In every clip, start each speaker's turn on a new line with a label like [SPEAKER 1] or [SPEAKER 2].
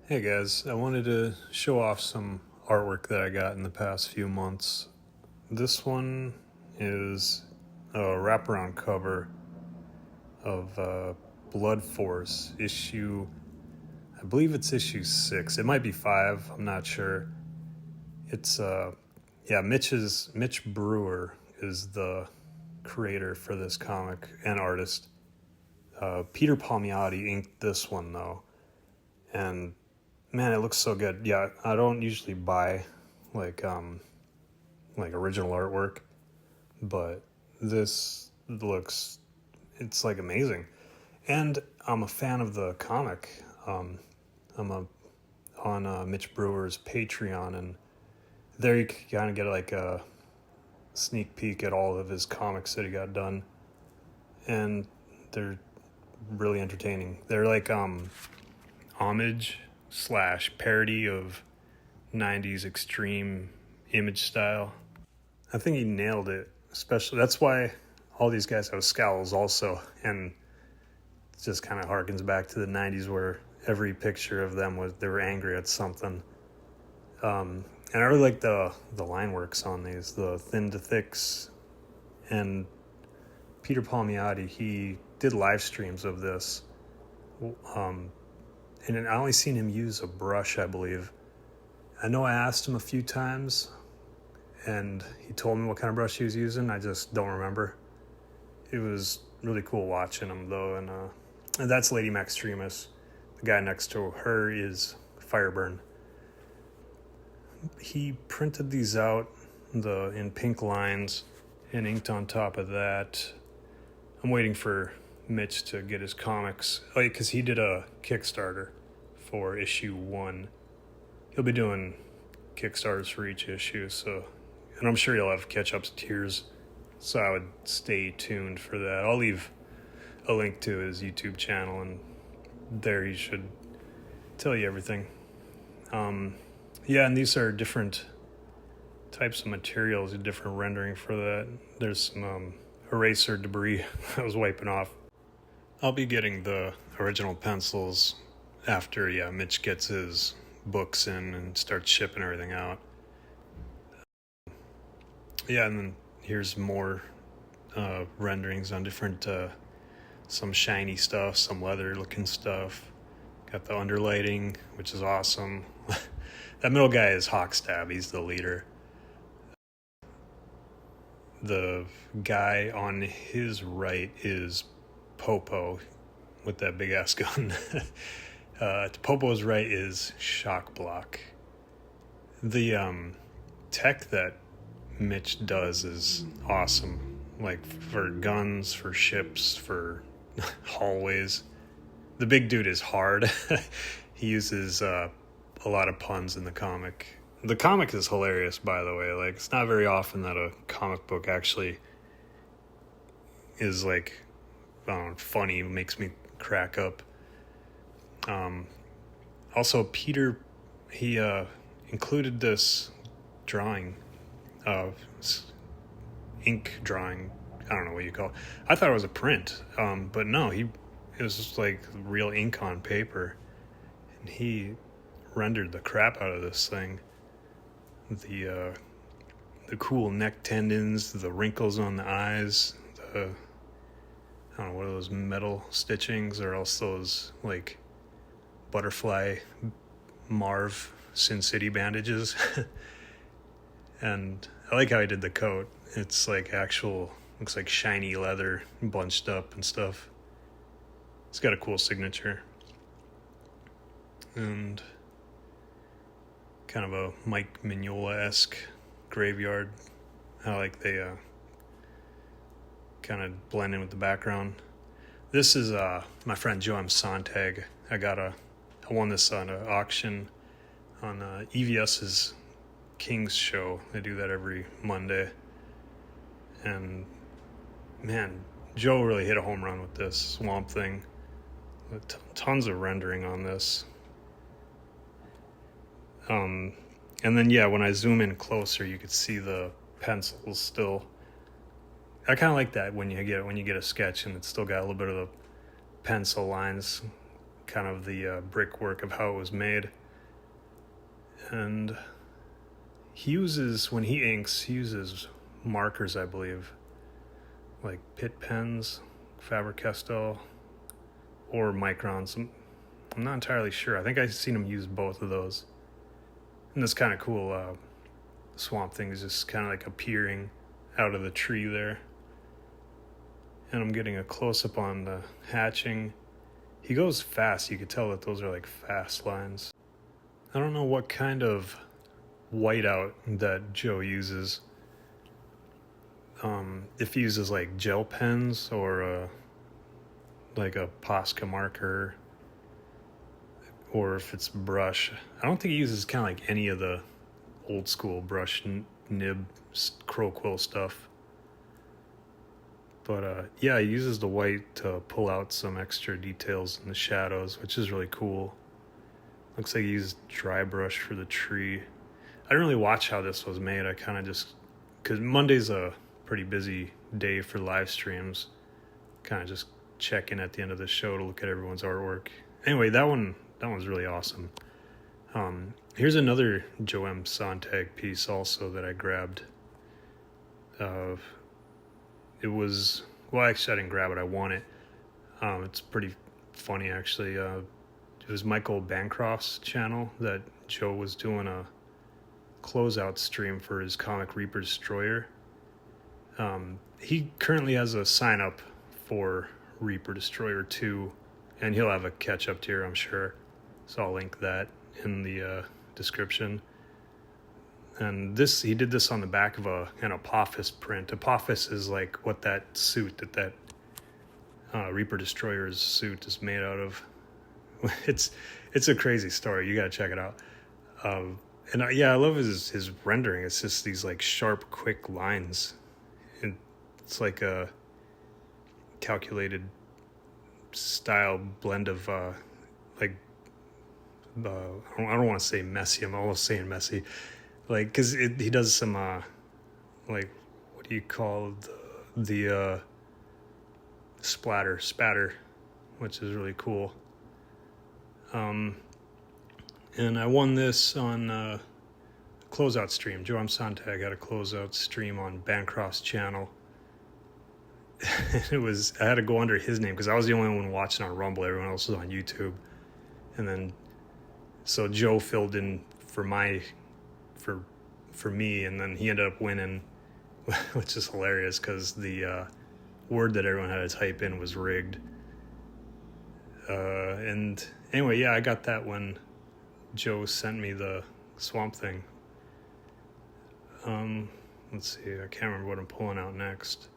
[SPEAKER 1] Hey guys, I wanted to show off some artwork that I got in the past few months. This one is a wraparound cover of Blood Force issue, I believe it's issue 6. It might be 5, I'm not sure. It's Mitch Brewer is the creator for this comic and artist. Peter Palmiotti inked this one though, and man, it looks so good. Yeah, I don't usually buy like um like original artwork, but this looks it's like amazing. And I'm a fan of the comic. Um I'm a on Mitch Brewer's Patreon, and there you kind of get like a sneak peek at all of his comics that he got done, and they're really entertaining. They're like homage slash parody of 90s extreme image style. I think he nailed it, especially that's why all these guys have scowls also, and it just kind of harkens back to the 90s where every picture of them was they were angry at something. And I really like the line works on these, the thin to thicks. And Peter Palmiotti, he did live streams of this, and I only seen him use a brush, I believe. I know I asked him a few times, and he told me what kind of brush he was using. I just don't remember. It was really cool watching him though, and that's Lady Maxtremus. The guy next to her is Fireburn. He printed these out in pink lines and inked on top of that. I'm waiting for Mitch to get his comics, because he did a Kickstarter for issue 1. He'll be doing Kickstarters for each issue, and I'm sure he'll have catch-ups tiers, so I would stay tuned for that. I'll leave a link to his YouTube channel, and there he should tell you everything. And these are different types of materials, a different rendering for that. There's some eraser debris I was wiping off. I'll be getting the original pencils after Mitch gets his books in and starts shipping everything out. And then here's more renderings on different some shiny stuff, some leather looking stuff. Got the underlighting, which is awesome. That middle guy is Hawkstab, he's the leader. The guy on his right is Popo with that big ass gun. To Popo's right is Shock Block. The tech that Mitch does is awesome. Like for guns, for ships, for hallways. The big dude is hard. He uses a lot of puns in the comic. The comic is hilarious, by the way. Like, it's not very often that a comic book actually is like, I don't know, funny, makes me crack up. Also, Peter, he included this drawing, ink drawing. I don't know what you call it. I thought it was a print, but no, it was just like real ink on paper, and he rendered the crap out of this thing. The cool neck tendons, the wrinkles on the eyes, I don't know, what are those metal stitchings, or else those like butterfly Marv Sin City bandages. And I like how he did the coat. It's like looks like shiny leather bunched up and stuff. It's got a cool signature. And kind of a Mike Mignola-esque graveyard. How like they kind of blend in with the background. This is my friend Sonntag. I won this on an auction on EVS's King's show. They do that every Monday. And man, Joe really hit a home run with this Swamp Thing. Tons of rendering on this. And then when I zoom in closer, you could see the pencils still. I kind of like that when you get a sketch and it's still got a little bit of the pencil lines kind of the brickwork of how it was made. And when he inks, he uses markers, I believe, like Pitt pens, Faber-Castell, or Microns. I'm not entirely sure. I think I've seen him use both of those. And this kind of cool swamp thing is just kind of like appearing out of the tree there. And I'm getting a close-up on the hatching. He goes fast. You could tell that those are like fast lines. I don't know what kind of whiteout that Joe uses. If he uses like gel pens or like a Posca marker, or if it's brush. I don't think he uses kind of like any of the old school brush nib crow quill stuff. But yeah, he uses the white to pull out some extra details in the shadows, which is really cool. Looks like he used dry brush for the tree. I didn't really watch how this was made. I kind of just, because Monday's a pretty busy day for live streams, kind of just check in at the end of the show to look at everyone's artwork. Anyway, that one's really awesome. Here's another Joe M. Sonntag piece also that I grabbed. It was, well, actually I didn't grab it, I won it. It's pretty funny actually. It was Michael Bancroft's channel that Joe was doing a closeout stream for his comic Reaper Destroyer. He currently has a sign up for Reaper Destroyer 2, and he'll have a catch up tier, I'm sure. So I'll link that in the description. And he did this on the back of an Apophis print. Apophis is like what that suit that Reaper Destroyer's suit is made out of. It's a crazy story. You gotta check it out. I love his rendering. It's just these like sharp, quick lines. And it's like a calculated style blend of I don't want to say messy. I'm almost saying messy, like because he does some like what do you call the spatter, which is really cool. And I won this on closeout stream. Joe M. Sonntag had a closeout stream on Bancroft's channel. I had to go under his name because I was the only one watching on Rumble. Everyone else was on YouTube. And then, so Joe filled in for me, and then he ended up winning, which is hilarious because the word that everyone had to type in was rigged. And anyway, yeah, I got that when Joe sent me the Swamp Thing. Let's see, I can't remember what I'm pulling out next.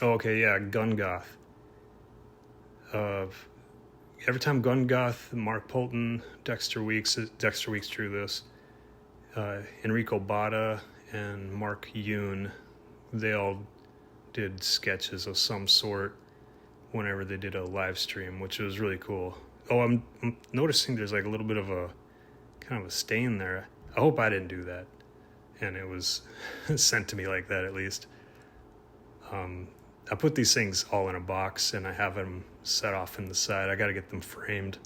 [SPEAKER 1] Oh, okay, yeah, Gun Goth. Every time Gun Goth, Mark Poulton, Dexter Weeks drew this. Enrico Botta and Mark Yoon, they all did sketches of some sort whenever they did a live stream, which was really cool. Oh, I'm noticing there's like a little bit of a kind of a stain there. I hope I didn't do that, and it was sent to me like that at least. I put these things all in a box and I have them set off in the side. I got to get them framed,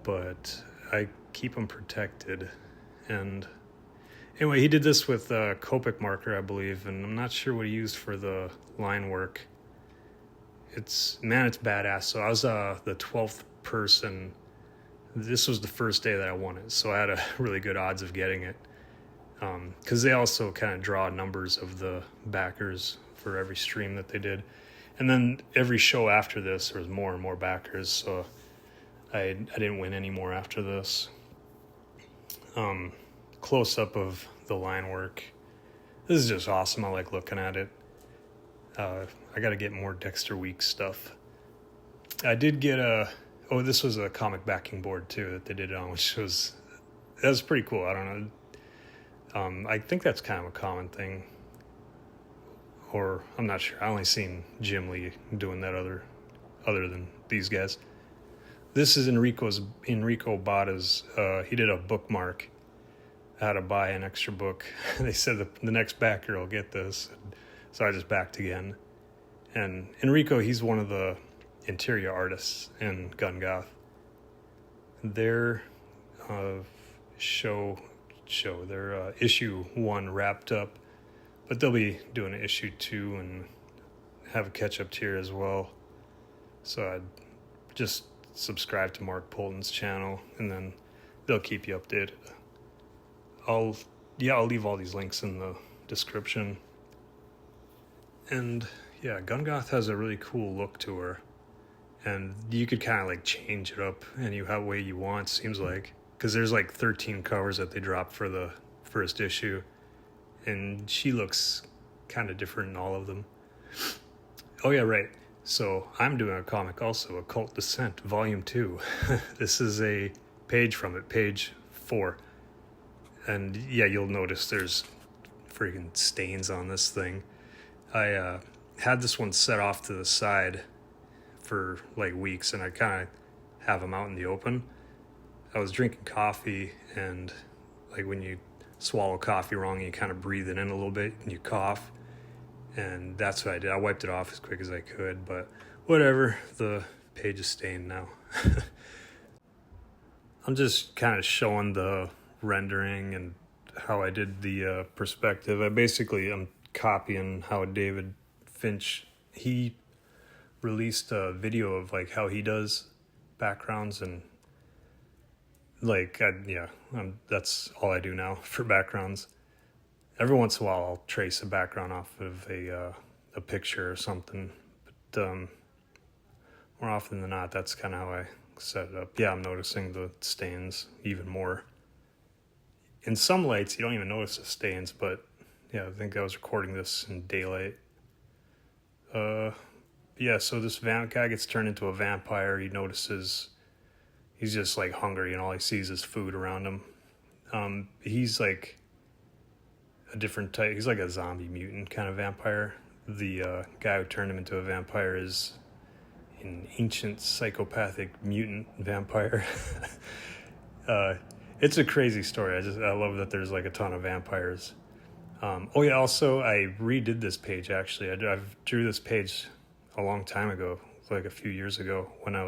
[SPEAKER 1] but I keep them protected. And anyway, he did this with a Copic marker, I believe, and I'm not sure what he used for the line work. It's badass. So I was the 12th person. This was the first day that I won it, so I had a really good odds of getting it. Because they also kind of draw numbers of the backers for every stream that they did. And then every show after this, there was more and more backers, so I didn't win any more after this. Close-up of the line work. This is just awesome. I like looking at it. I got to get more Dexter Weeks stuff. I did get this was a comic backing board too that they did it on, that was pretty cool. I don't know. I think that's kind of a common thing, or I'm not sure. I only seen Jim Lee doing that other than these guys. This is Enrico Botta's. He did a bookmark, how to buy an extra book. They said the next backer will get this, so I just backed again. And Enrico, he's one of the interior artists in gun goth. Their their issue 1 wrapped up, but they'll be doing an issue 2 and have a catch-up tier as well. So I'd just subscribe to Mark Poulton's channel, and then they'll keep you updated. I'll leave all these links in the description. And yeah, Gun Goth has a really cool look to her, and you could kind of like change it up any way you want, seems like, because there's like 13 covers that they dropped for the first issue, and she looks kind of different in all of them. Oh yeah, right. So I'm doing a comic also, Occult Descent, Volume 2. This is a page from it, page 4. And yeah, you'll notice there's freaking stains on this thing. I had this one set off to the side for like weeks, and I kind of have them out in the open. I was drinking coffee, and like when you swallow coffee wrong, you kind of breathe it in a little bit and you cough. And that's what I did. I wiped it off as quick as I could, but whatever. The page is stained now. I'm just kind of showing the rendering and how I did the perspective. I'm copying how David Finch, he released a video of like how he does backgrounds, and like that's all I do now for backgrounds. Every once in a while I'll trace a background off of a picture or something, but more often than not that's kind of how I set it up. Yeah, I'm noticing the stains even more. In some lights you don't even notice the stains, but yeah, I think I was recording this in daylight. Yeah, so this guy gets turned into a vampire. He notices he's just like hungry, and all he sees is food around him. He's like a different type. He's like a zombie mutant kind of vampire. The guy who turned him into a vampire is an ancient psychopathic mutant vampire. It's a crazy story. I love that there's like a ton of vampires. Also I redid this page actually. I drew this page a long time ago, like a few years ago, when I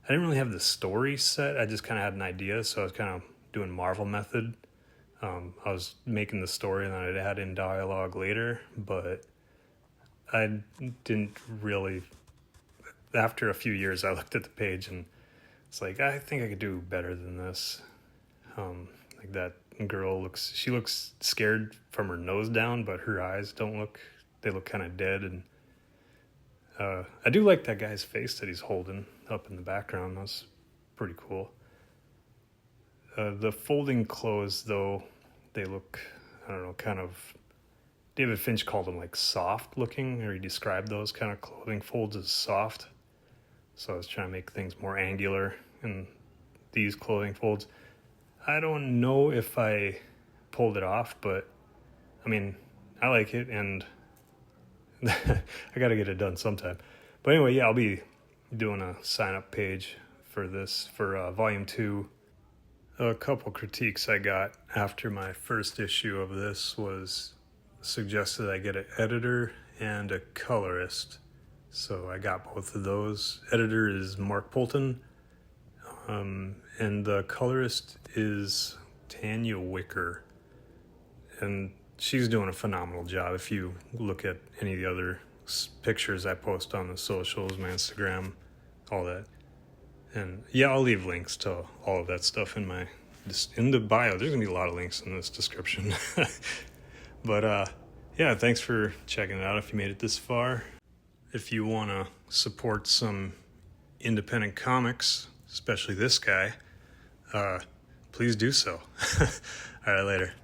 [SPEAKER 1] didn't really have the story set. I just kind of had an idea, so I was kind of doing Marvel method. I was making the story and then I'd add in dialogue later, but I didn't really. After a few years, I looked at the page and it's like, I think I could do better than this. Like that girl she looks scared from her nose down, but her eyes they look kind of dead. And I do like that guy's face that he's holding up in the background. That's pretty cool. The folding clothes, though, they look, I don't know, kind of, David Finch called them like soft looking, or he described those kind of clothing folds as soft. So I was trying to make things more angular in these clothing folds. I don't know if I pulled it off, but I mean, I like it, and I got to get it done sometime. But anyway, yeah, I'll be doing a sign-up page for this, for Volume 2. A couple critiques I got after my first issue of this was suggested I get an editor and a colorist. So I got both of those. Editor is Mark Poulton, and the colorist is Tanya Wicker. And she's doing a phenomenal job. If you look at any of the other pictures I post on the socials, my Instagram, all that. And yeah, I'll leave links to all of that stuff in the bio. There's gonna be a lot of links in this description. But yeah, thanks for checking it out if you made it this far. If you want to support some independent comics, especially this guy, please do so. All right, later.